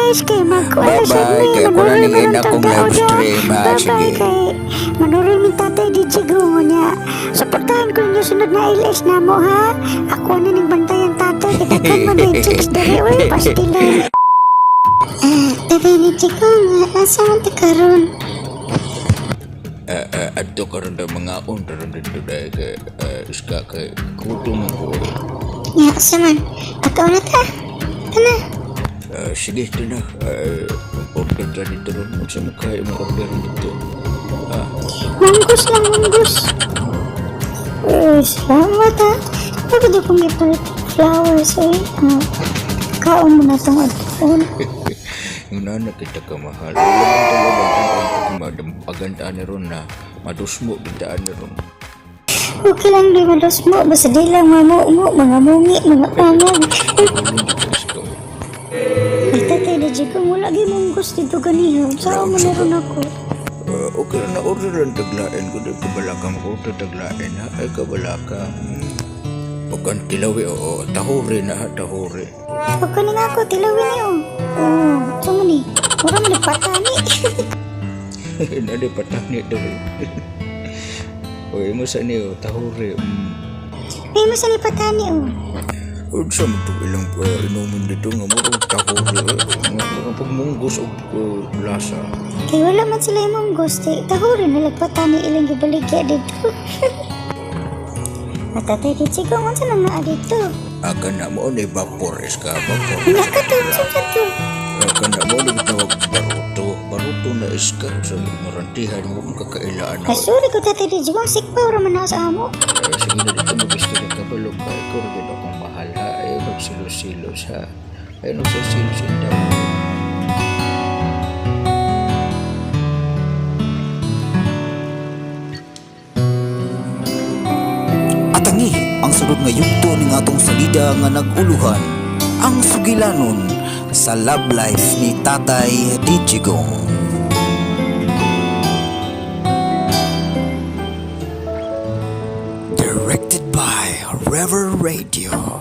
guys, kay magkuha sa Bye-bye, mi. kaya wala nang ina kong live stream, ha? Bye-bye Sige. kay manuroy mi tatay di Chigo niya. Suportahan ko niyo sunod na ilis na mo, ha? Ako na ning bantayan tatay. Kitakan mo na yung chicks dali, uy, pastilan. Tatay ni Chigo nga, asa man ti karon? Adto karon daw mga karon dito dahil iska kay kutom ko. Ya, asa man? Pagkaon na ta? Ano? Sige, ito na. Order ka dito ron. Sa mukha yung order dito. Manggus lang, manggus. Salamat ha. Bakit di kong ipalit flowers eh? Kaon mo na itong adon. Yung nana kita kamahal. Wala bang talagang pagandaan ni ron na madusmo bidaan ni ron. Okay lang di mados mo. Basta di lang mamumo, mga mungi, mga pangag. Ay tatay, di ko mo lagi manggus dito ganihan. Saan mo na ron ako? Okay na order lang taglain ko. Di kabalakang order taglain ha. Ay kabalaka. O kan tilawi o tahuri na ha. Tahuri. Huwag ka nga ako, tilawin niyo. Ito mo ni. Mura mo ni patani. Nadi patani daw. Uy, mo sa niyo tahuri. Ay, masa ni patani Sa mo itong ilang inumin dito nga mo tahuri. Mga pagmunggos o lasa. Kaya wala man sila yung gusto. Tahuri na lagpatani ilang gibaligya dito. Natatay di Chigo, man sa nang naa dito. Aka na mo ni vapores ka vapor. Nakatapos sa to. Aka na mo ni tawag baruto. Baruto na iska sa marantihan mo kakailaan na. Ay, sorry ko tatay di Chigo. Sikpa ora man sa amo. Sige na dito mo gusto na kabalog ka. Ikaw rin akong mahal ha. Ayaw magsilos-silos ha. Ayaw magsilos-silos daw. Atangi ang sunod nga yugto ning atong salida nga naguluhan ang sugilanon sa love life ni Tatay Digigong. Directed by River Radio.